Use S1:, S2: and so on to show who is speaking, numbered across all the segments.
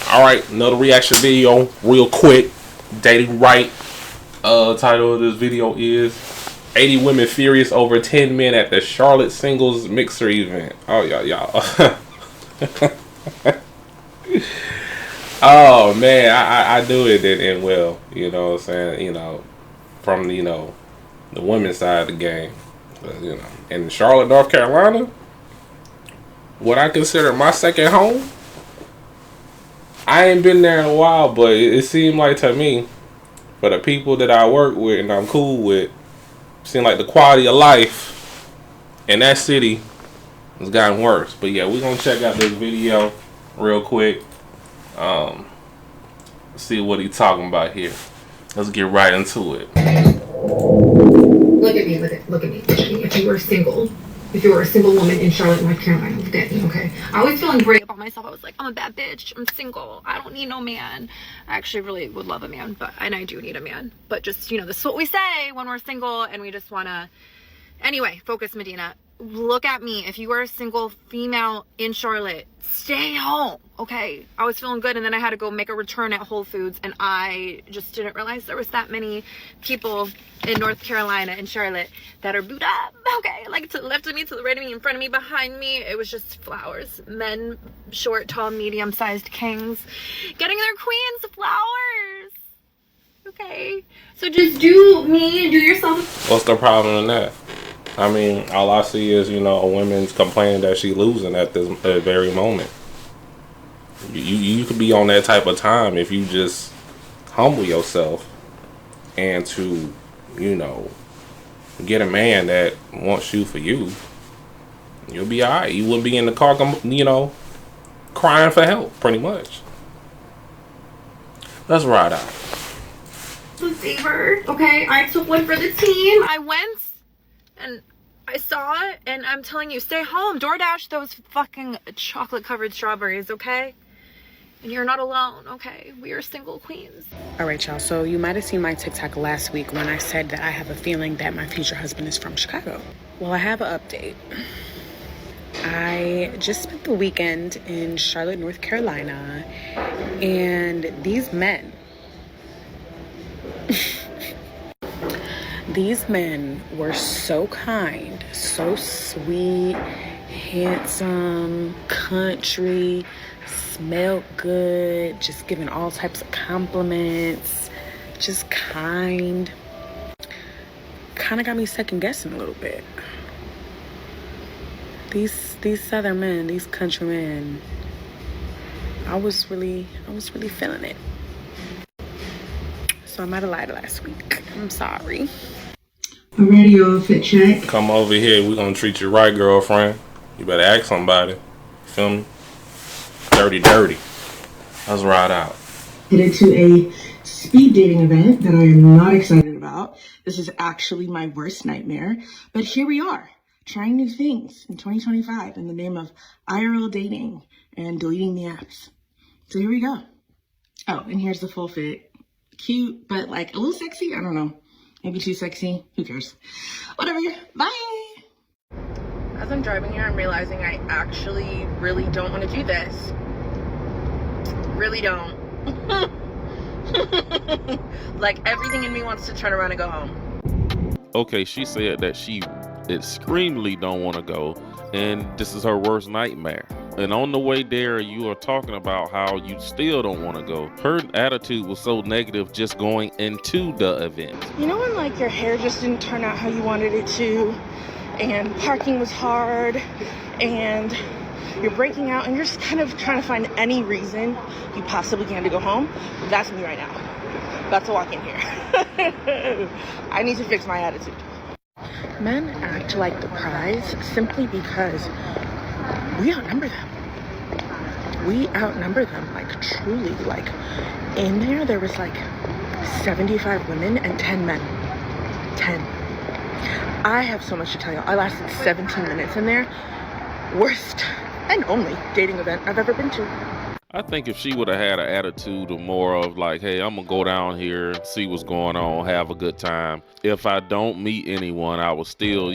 S1: Alright, another reaction video, real quick. Dating right. Title of this video is 80 women furious over 10 men at the Charlotte singles mixer event. Oh, y'all. Oh, man. I knew it didn't end well. You know what I'm saying? From, the women's side of the game. But, in Charlotte, North Carolina, what I consider my second home, I ain't been there in a while, but it seemed like to me, for the people that I work with and I'm cool with, seemed like the quality of life in that city has gotten worse. But yeah, we're gonna check out this video real quick. See what he's talking about here. Let's get right into it.
S2: Look at me with it. Look at me. If you were single, if you were a single woman in Charlotte, North Carolina, look at me, okay? I was feeling great about myself. I was like, I'm a bad bitch. I'm single. I don't need no man. I actually really would love a man, and I do need a man. But just, this is what we say when we're single and we just want to... Anyway, focus, Medina. Look at me. If you are a single female in Charlotte, stay home, okay? I was feeling good, and then I had to go make a return at Whole Foods, and I just didn't realize there was that many people in North Carolina and Charlotte that are booed up, okay? Like, to the left of me, to the right of me, in front of me, behind me. It was just flowers. Men, short, tall, medium-sized kings, getting their queens flowers, okay? So just do me, do yourself.
S1: What's the problem in that? I mean, all I see is, a woman's complaining that she losing at this very moment. You could be on that type of time if you just humble yourself and to, get a man that wants you for you. You'll be alright. You wouldn't be in the car, crying for help, pretty much. Let's ride out.
S2: The favor, okay? I took one for the team. I went and I saw it, and I'm telling you, stay home. DoorDash those fucking chocolate-covered strawberries, okay? And you're not alone, okay? We are single queens.
S3: All right, y'all. So you might have seen my TikTok last week when I said that I have a feeling that my future husband is from Chicago. Well, I have an update. I just spent the weekend in Charlotte, North Carolina, and these men... These men were so kind, so sweet, handsome, country, smelled good, just giving all types of compliments, just kind. Kind of got me second guessing a little bit. These southern men, these country men, I was really feeling it. So I might have lied last week. I'm sorry.
S2: I'm ready, y'all. Fit check.
S1: Come over here. We're going to treat you right, girlfriend. You better ask somebody. Feel me? Dirty. Let's ride out.
S4: Headed to a speed dating event that I am not excited about. This is actually my worst nightmare. But here we are, trying new things in 2025 in the name of IRL dating and deleting the apps. So here we go. Oh, and here's the full fit. Cute, but like a little sexy. I don't know. Maybe too sexy. Who cares? Whatever. Bye.
S3: As I'm driving here, I'm realizing I actually really don't want to do this. Really don't. Like, everything in me wants to turn around and go home.
S5: Okay, she said that she extremely don't want to go, and this is her worst nightmare. And on the way there, you are talking about how you still don't want to go. Her attitude was so negative just going into the event.
S3: You know when, like, your hair just didn't turn out how you wanted it to, and parking was hard, and you're breaking out, and you're just kind of trying to find any reason you possibly can to go home? That's me right now. About to walk in here. I need to fix my attitude. Men act like the prize simply because we outnumber them. We outnumber them, like, truly. Like, in there was like 75 women and 10 men. 10. I have so much to tell you. I lasted 17 minutes in there. Worst and only dating event I've ever been to.
S5: I think if she would have had an attitude of more of like, hey, I'm gonna go down here, see what's going on, have a good time. If I don't meet anyone, I will still,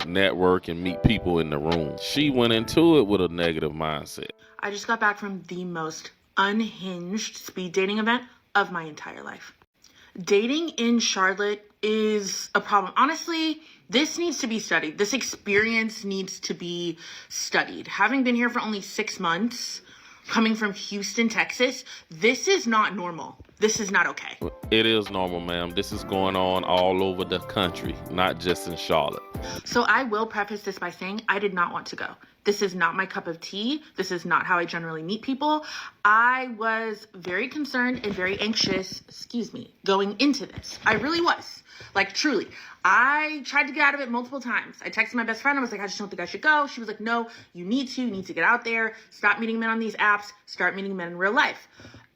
S5: network and meet people in the room. She went into it with a negative mindset.
S4: I just got back from the most unhinged speed dating event of my entire life. Dating in Charlotte is a problem. Honestly, this needs to be studied. This experience needs to be studied. Having been here for only 6 months, coming from Houston, Texas, this is not normal. This is not okay.
S5: It is normal, ma'am. This is going on all over the country, not just in Charlotte.
S4: So I will preface this by saying I did not want to go. This is not my cup of tea. This is not how I generally meet people. I was very concerned and very anxious, going into this. I really was. Like, truly. I tried to get out of it multiple times. I texted my best friend. I was like, I just don't think I should go. She was like, no, you need to get out there. Stop meeting men on these apps. Start meeting men in real life.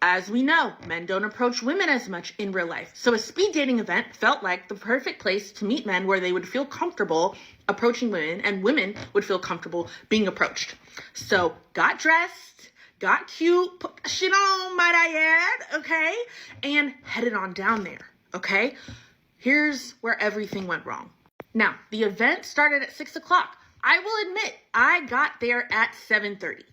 S4: As we know, men don't approach women as much in real life. So a speed dating event felt like the perfect place to meet men where they would feel comfortable approaching women and women would feel comfortable being approached. So got dressed, got cute, put shit on, might I add, okay? And headed on down there, okay? Here's where everything went wrong. Now, the event started at 6 o'clock. I will admit, I got there at 7:30.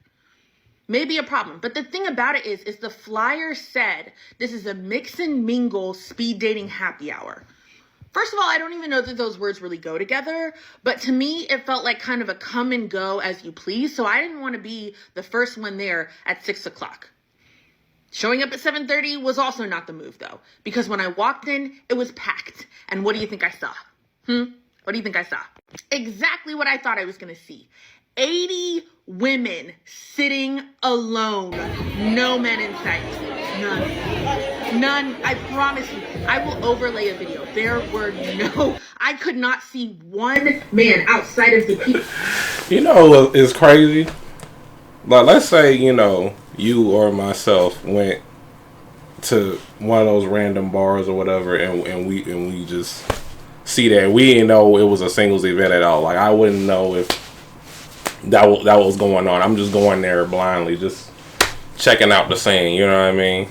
S4: Maybe a problem. But the thing about it is the flyer said this is a mix and mingle speed dating happy hour. First of all, I don't even know that those words really go together, but to me, it felt like kind of a come and go as you please. So I didn't want to be the first one there at 6 o'clock. Showing up at 7:30 was also not the move though, because when I walked in, it was packed. And what do you think I saw? What do you think I saw? Exactly what I thought I was going to see. 80 women sitting alone. No men in sight. None. I promise you. I will overlay a video. There were I could not see one man outside of the people.
S1: You know what is crazy? Like, let's say, you or myself went to one of those random bars or whatever, and we just see that. We didn't know it was a singles event at all. Like, I wouldn't know if that was going on. I'm just going there blindly, just checking out the scene. You know what I mean?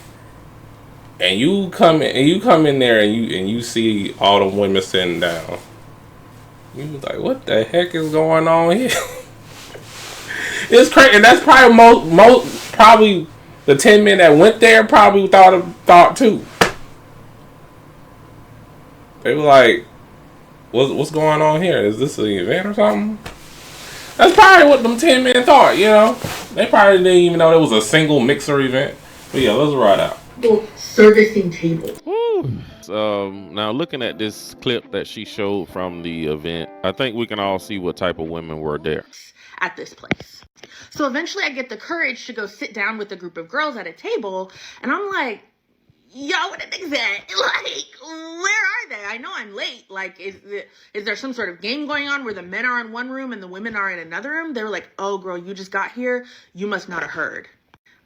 S1: And you come in there and you see all the women sitting down. You was like, what the heck is going on here? It's crazy, and that's probably probably the 10 men that went there probably thought too. They were like, what's going on here? Is this an event or something? That's probably what them 10 men thought, They probably didn't even know it was a single mixer event. But yeah, let's ride out.
S4: Servicing table.
S5: Now looking at this clip that she showed from the event, I think we can all see what type of women were there.
S4: At this place. So eventually I get the courage to go sit down with a group of girls at a table, and I'm like, yo, what the niggas at? Like, where are they? I know I'm late. Like, is there some sort of game going on where the men are in one room and the women are in another room? They were like, oh, girl, you just got here. You must not have heard.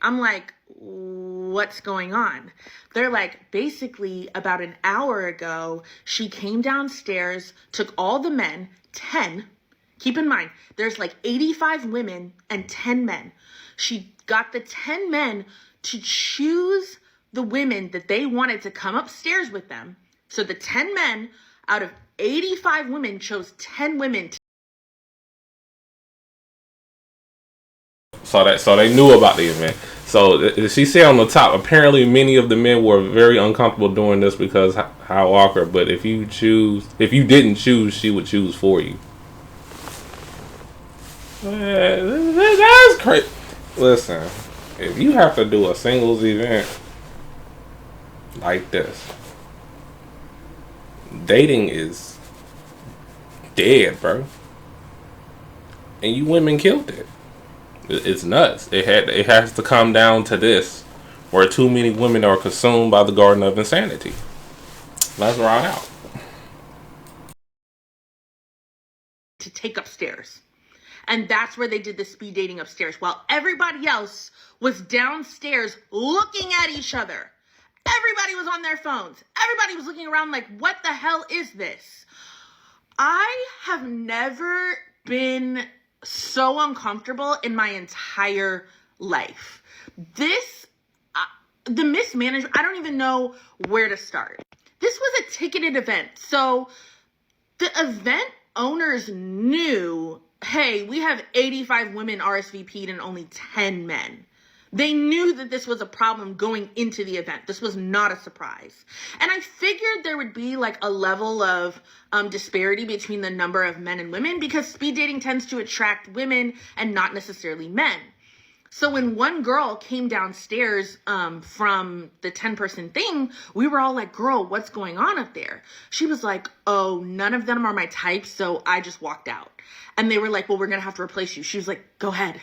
S4: I'm like, what's going on? They're like, basically, about an hour ago, she came downstairs, took all the men, 10. Keep in mind, there's like 85 women and 10 men. She got the 10 men to choose the women that they wanted to come upstairs with them. So the 10 men out of 85 women chose 10 women.
S1: So they knew about the event. So she said on the top, apparently many of the men were very uncomfortable doing this because how awkward. But if you didn't choose, she would choose for you. That's crazy. Listen, if you have to do a singles event like this, dating is dead, bro. And you women killed it. It's nuts. It has to come down to this, where too many women are consumed by the garden of insanity. Let's ride out.
S4: To take upstairs. And that's where they did the speed dating upstairs, while everybody else was downstairs looking at each other. Everybody was on their phones. Everybody was looking around like, what the hell is this? I have never been so uncomfortable in my entire life. The mismanagement, I don't even know where to start. This was a ticketed event. So the event owners knew, hey, we have 85 women RSVP'd and only 10 men.
S3: They knew that this was a problem going into the event. This was not a surprise. And I figured there would be like a level of disparity between the number of men and women, because speed dating tends to attract women and not necessarily men. So when one girl came downstairs from the 10-person thing, we were all like, girl, what's going on up there? She was like, oh, none of them are my type, so I just walked out. And they were like, well, we're going to have to replace you. She was like, go ahead.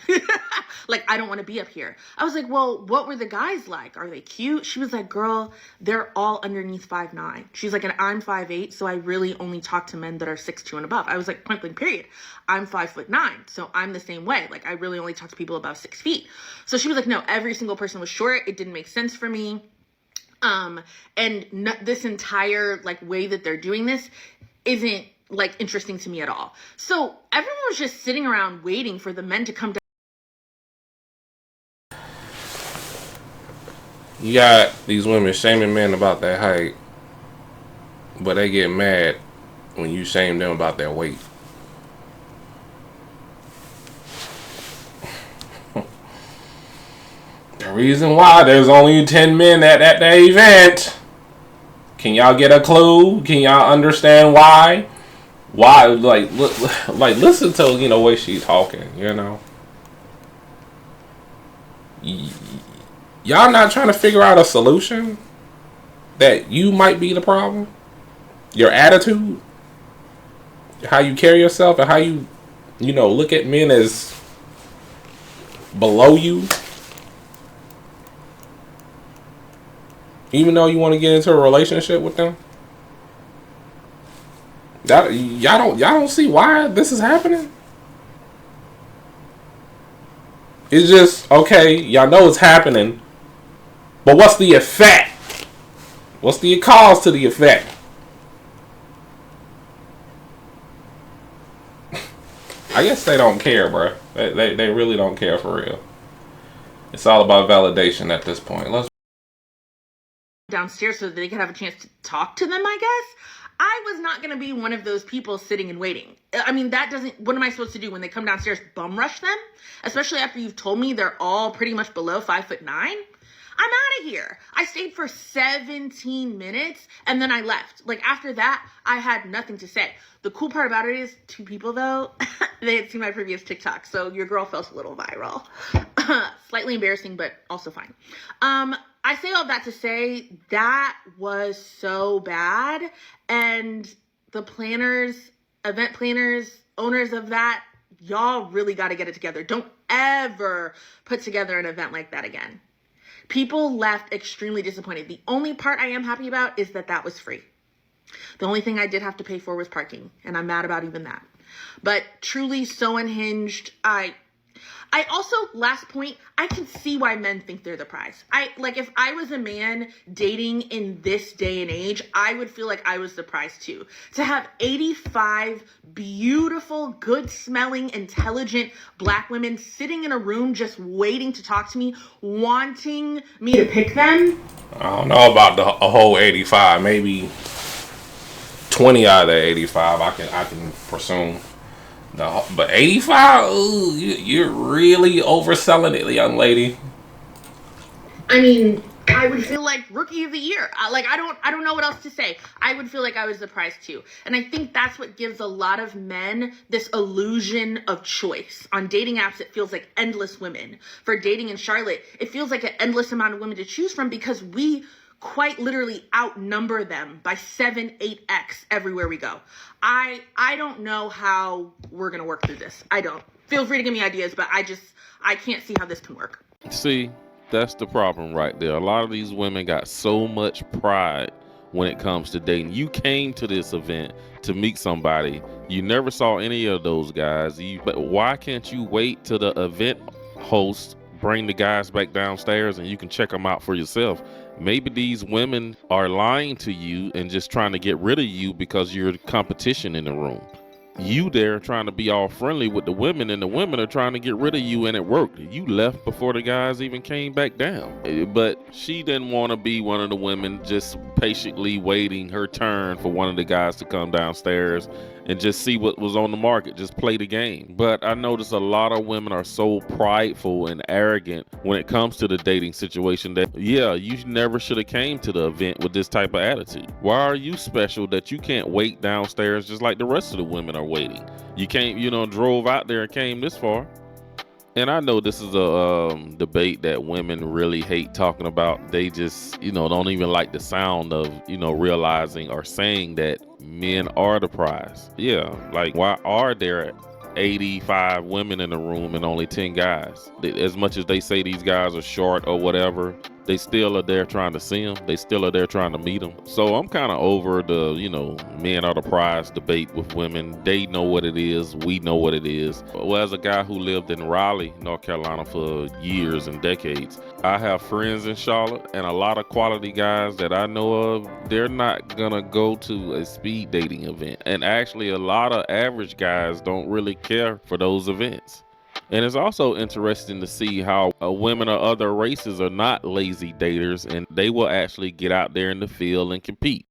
S3: Like, I don't want to be up here. I was like, well, what were the guys like? Are they cute? She was like, girl, they're all underneath 5'9". She's like, and I'm 5'8", so I really only talk to men that are 6'2" and above. I was like, point blank, period. I'm 5'9", so I'm the same way. Like, I really only talk to people above 6 feet. So she was like, no, every single person was short. It didn't make sense for me. This entire like way that they're doing this isn't like interesting to me at all. So everyone was just sitting around waiting for the men to come down.
S1: You got these women shaming men about their height, but they get mad when you shame them about their weight. The reason why there's only 10 men at the event. Can y'all get a clue? Can y'all understand why? Why? Like listen to, you know, way she's talking, you know. Y'all not trying to figure out a solution that you might be the problem? Your attitude, how you carry yourself, and how you know, look at men as below you. Even though you want to get into a relationship with them. That y'all don't see why this is happening? It's just, okay, y'all know it's happening, but what's the effect? What's the cause to the effect? I guess they don't care, bro. They really don't care for real. It's all about validation at this point. Let's
S3: Downstairs so that they could have a chance to talk to them, I guess. I was not going to be one of those people sitting and waiting. I mean, that doesn't, what am I supposed to do when they come downstairs? Bum rush them? Especially after you've told me they're all pretty much below 5'9"? I'm out of here. I stayed for 17 minutes and then I left. Like, after that, I had nothing to say. The cool part about it is, 2 people though, they had seen my previous TikTok, so your girl felt a little viral. Slightly embarrassing, but also fine. I say all that to say that was so bad, and the planners, event planners, owners of that, y'all really got to get it together. Don't ever put together an event like that again. People left extremely disappointed. The only part I am happy about is that that was free. The only thing I did have to pay for was parking, and I'm mad about even that. But truly so unhinged. I also, last point, I can see why men think they're the prize. If I was a man dating in this day and age, I would feel like I was the prize too. To have 85 beautiful, good-smelling, intelligent black women sitting in a room just waiting to talk to me, wanting me to pick them.
S1: I don't know about a whole 85. Maybe 20 out of the 85 I can presume. No, but 85, ooh, you're really overselling it, young lady.
S3: I mean, I would feel like rookie of the year. I don't know what else to say. I would feel like I was the prize too. And I think that's what gives a lot of men this illusion of choice. On dating apps, it feels like endless women. For dating in Charlotte, it feels like an endless amount of women to choose from, because we quite literally outnumber them by 7-8x everywhere we go. I don't know how we're going to work through this. I don't. Feel free to give me ideas, but I can't see how this can work.
S5: See, that's the problem right there. A lot of these women got so much pride when it comes to dating. You came to this event to meet somebody. You never saw any of those guys. But why can't you wait till the event host bring the guys back downstairs and you can check them out for yourself? Maybe these women are lying to you and just trying to get rid of you because you're the competition in the room. You there trying to be all friendly with the women, and the women are trying to get rid of you, and it worked. You left before the guys even came back down. But she didn't want to be one of the women just patiently waiting her turn for one of the guys to come downstairs and just see what was on the market, just play the game. But I notice a lot of women are so prideful and arrogant when it comes to the dating situation that, yeah, you never should have came to the event with this type of attitude. Why are you special that you can't wait downstairs just like the rest of the women are waiting? You can't, drove out there and came this far. And I know this is a debate that women really hate talking about. They just, don't even like the sound of, realizing or saying that men are the prize. Yeah, like, why are there 85 women in the room and only 10 guys? As much as they say these guys are short or whatever, they still are there trying to see them. They still are there trying to meet them. So I'm kind of over the, men are the prize debate with women. They know what it is. We know what it is. Well, as a guy who lived in Raleigh, North Carolina for years and decades, I have friends in Charlotte, and a lot of quality guys that I know of, they're not going to go to a speed dating event. And actually, a lot of average guys don't really care for those events. And it's also interesting to see how women of other races are not lazy daters, and they will actually get out there in the field and compete.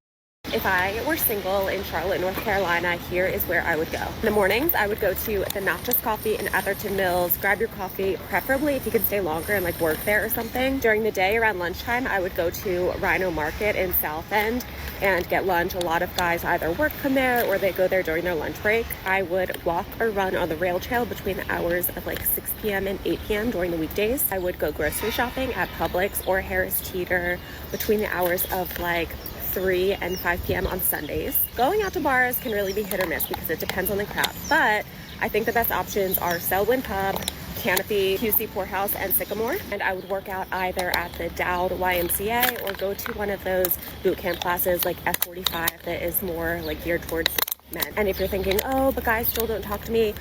S6: If I were single in Charlotte, North Carolina, here is where I would go. In the mornings, I would go to the Natchez Coffee in Atherton Mills, grab your coffee, preferably if you could stay longer and like work there or something. During the day, around lunchtime, I would go to Rhino Market in South End and get lunch. A lot of guys either work from there or they go there during their lunch break. I would walk or run on the rail trail between the hours of like 6 p.m. and 8 p.m. during the weekdays. I would go grocery shopping at Publix or Harris Teeter between the hours of like 3 and 5 p.m. on Sundays. Going out to bars can really be hit or miss because it depends on the crowd, but I think the best options are Selwyn Pub, Canopy, QC Poorhouse, and Sycamore. And I would work out either at the Dowd YMCA or go to one of those boot camp classes like F45 that is more like geared towards men. And if you're thinking, oh, but guys still don't talk to me,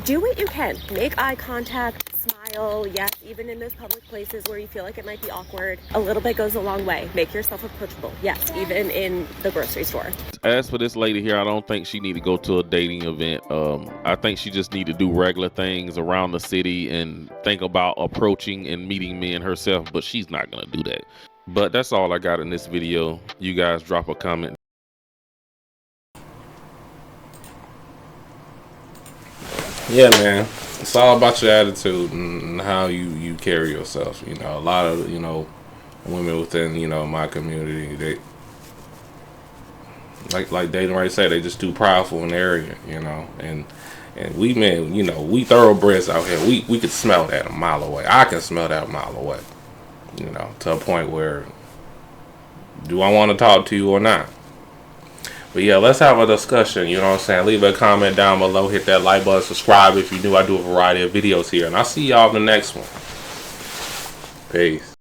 S6: do what you can. Make eye contact, smile. Yes, even in those public places where you feel like it might be awkward, a little bit goes a long way. Make yourself approachable. Yes, even in the grocery store.
S5: As for this lady here, I don't think she need to go to a dating event. I think she just need to do regular things around the city and think about approaching and meeting men herself, but she's not going to do that. But that's all I got in this video. You guys drop a comment.
S1: Yeah, man, it's all about your attitude and how you carry yourself. A lot of women within my community, they like Dayton Wright said, they just too prideful and arrogant. And we men, we thoroughbreds out here. We could smell that a mile away. I can smell that a mile away. To a point where, do I want to talk to you or not? But yeah, let's have a discussion, Leave a comment down below, hit that like button, subscribe if you're new. I do a variety of videos here, and I'll see y'all in the next one. Peace.